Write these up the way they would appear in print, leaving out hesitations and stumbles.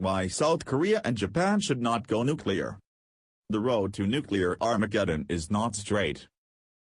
Why South Korea and Japan should not go nuclear. The road to nuclear Armageddon is not straight.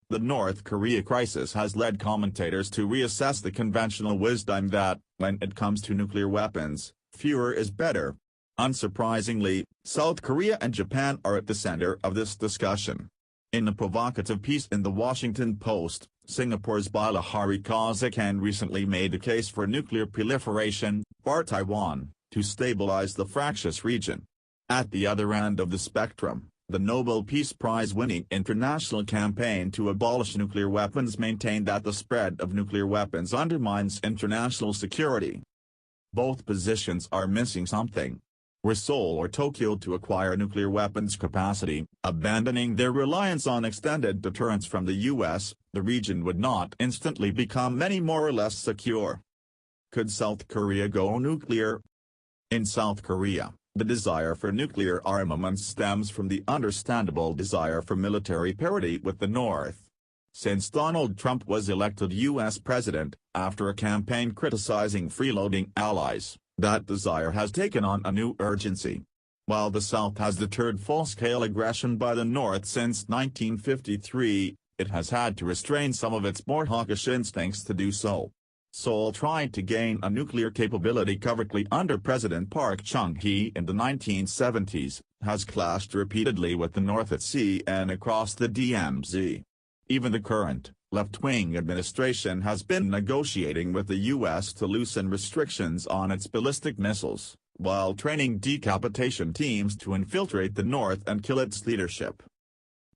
The North Korea crisis has led commentators to reassess the conventional wisdom that, when it comes to nuclear weapons, fewer is better. Unsurprisingly, South Korea and Japan are at the center of this discussion. In a provocative piece in The Washington Post, Singapore's Bilahari Kausikan recently made a case for nuclear proliferation for Taiwan, to stabilize the fractious region. At the other end of the spectrum, the Nobel Peace Prize-winning international campaign to abolish nuclear weapons maintained that the spread of nuclear weapons undermines international security. Both positions are missing something. Were Seoul or Tokyo to acquire nuclear weapons capacity, abandoning their reliance on extended deterrence from the U.S., the region would not instantly become any more or less secure. Could South Korea go nuclear? In South Korea, the desire for nuclear armaments stems from the understandable desire for military parity with the North. Since Donald Trump was elected U.S. president, after a campaign criticizing freeloading allies, that desire has taken on a new urgency. While the South has deterred full-scale aggression by the North since 1953, it has had to restrain some of its more hawkish instincts to do so. Seoul tried to gain a nuclear capability covertly under President Park Chung-hee in the 1970s, has clashed repeatedly with the North at sea and across the DMZ. Even the current, left-wing administration has been negotiating with the U.S. to loosen restrictions on its ballistic missiles, while training decapitation teams to infiltrate the North and kill its leadership.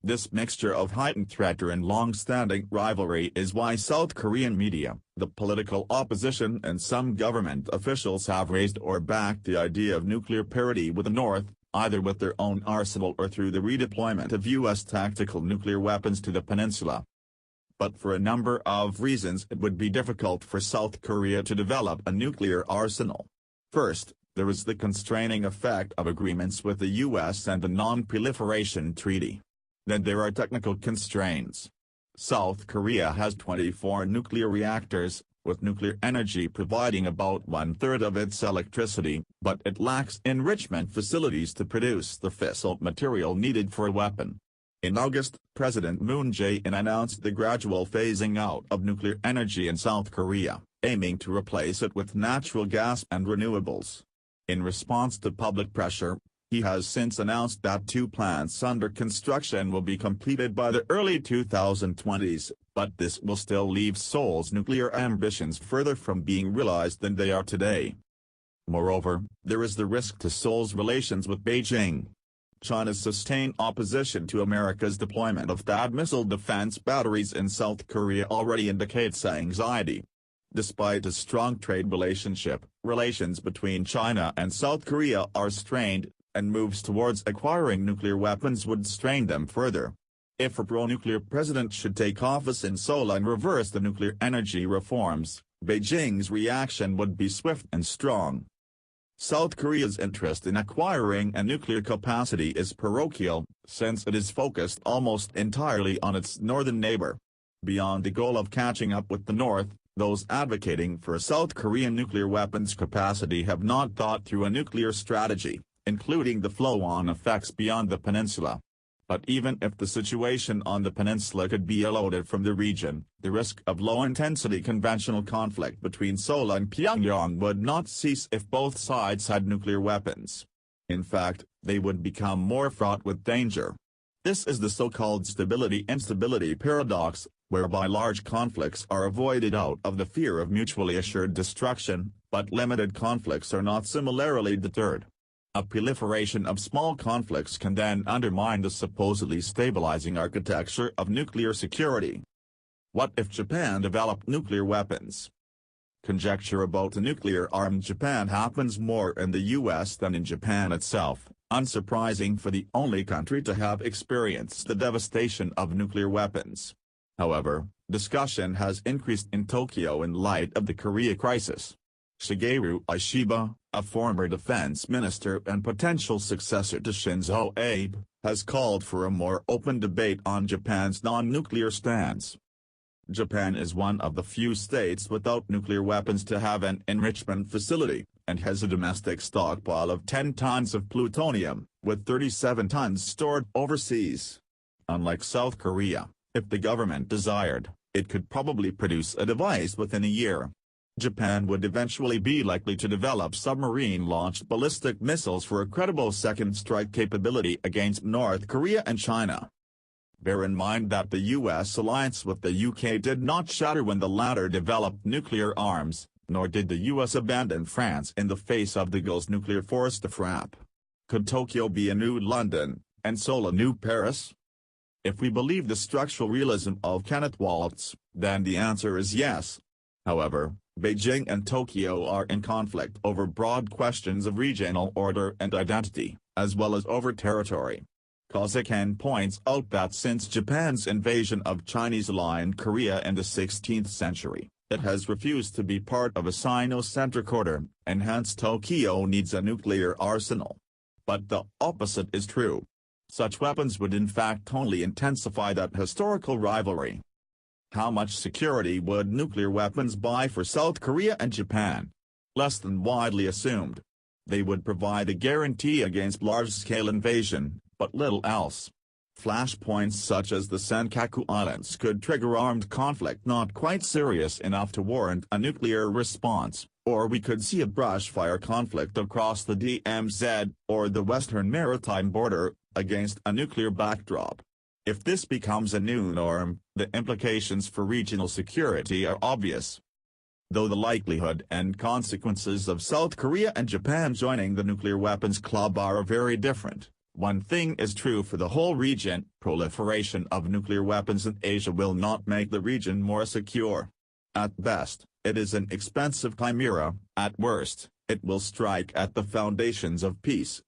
This mixture of heightened threat and long-standing rivalry is why South Korean media, the political opposition and some government officials have raised or backed the idea of nuclear parity with the North, either with their own arsenal or through the redeployment of U.S. tactical nuclear weapons to the peninsula. But for a number of reasons it would be difficult for South Korea to develop a nuclear arsenal. First, there is the constraining effect of agreements with the U.S. and the Non-Proliferation Treaty. Then there are technical constraints. South Korea has 24 nuclear reactors, with nuclear energy providing about one-third of its electricity, but it lacks enrichment facilities to produce the fissile material needed for a weapon. In August, President Moon Jae-in announced the gradual phasing out of nuclear energy in South Korea, aiming to replace it with natural gas and renewables. In response to public pressure, he has since announced that 2 plants under construction will be completed by the early 2020s, but this will still leave Seoul's nuclear ambitions further from being realized than they are today. Moreover, there is the risk to Seoul's relations with Beijing. China's sustained opposition to America's deployment of THAAD missile defense batteries in South Korea already indicates anxiety. Despite a strong trade relationship, relations between China and South Korea are strained, and moves towards acquiring nuclear weapons would strain them further. If a pro-nuclear president should take office in Seoul and reverse the nuclear energy reforms, Beijing's reaction would be swift and strong. South Korea's interest in acquiring a nuclear capacity is parochial, since it is focused almost entirely on its northern neighbor. Beyond the goal of catching up with the North, those advocating for a South Korean nuclear weapons capacity have not thought through a nuclear strategy, including the flow-on effects beyond the peninsula. But even if the situation on the peninsula could be eluded from the region, the risk of low-intensity conventional conflict between Seoul and Pyongyang would not cease if both sides had nuclear weapons. In fact, they would become more fraught with danger. This is the so-called stability-instability paradox, whereby large conflicts are avoided out of the fear of mutually assured destruction, but limited conflicts are not similarly deterred. A proliferation of small conflicts can then undermine the supposedly stabilizing architecture of nuclear security. What if Japan developed nuclear weapons? Conjecture about a nuclear-armed Japan happens more in the U.S. than in Japan itself, unsurprising for the only country to have experienced the devastation of nuclear weapons. However, discussion has increased in Tokyo in light of the Korea crisis. Shigeru Ishiba, a former defense minister and potential successor to Shinzo Abe, has called for a more open debate on Japan's non-nuclear stance. Japan is one of the few states without nuclear weapons to have an enrichment facility, and has a domestic stockpile of 10 tons of plutonium, with 37 tons stored overseas. Unlike South Korea, if the government desired, it could probably produce a device within a year. Japan would eventually be likely to develop submarine-launched ballistic missiles for a credible second strike capability against North Korea and China. Bear in mind that the U.S. alliance with the UK did not shatter when the latter developed nuclear arms, nor did the U.S. abandon France in the face of de Gaulle's nuclear force de frappe. Could Tokyo be a new London, and Seoul a new Paris? If we believe the structural realism of Kenneth Waltz, then the answer is yes. However, Beijing and Tokyo are in conflict over broad questions of regional order and identity, as well as over territory. Kausikan points out that since Japan's invasion of Chinese-aligned Korea in the 16th century, it has refused to be part of a Sino-centric order, and hence Tokyo needs a nuclear arsenal. But the opposite is true. Such weapons would in fact only intensify that historical rivalry. How much security would nuclear weapons buy for South Korea and Japan? Less than widely assumed. They would provide a guarantee against large-scale invasion, but little else. Flashpoints such as the Senkaku Islands could trigger armed conflict not quite serious enough to warrant a nuclear response, or we could see a brushfire conflict across the DMZ, or the Western Maritime border, against a nuclear backdrop. If this becomes a new norm, the implications for regional security are obvious. Though the likelihood and consequences of South Korea and Japan joining the nuclear weapons club are very different, one thing is true for the whole region: proliferation of nuclear weapons in Asia will not make the region more secure. At best, it is an expensive chimera; at worst, it will strike at the foundations of peace,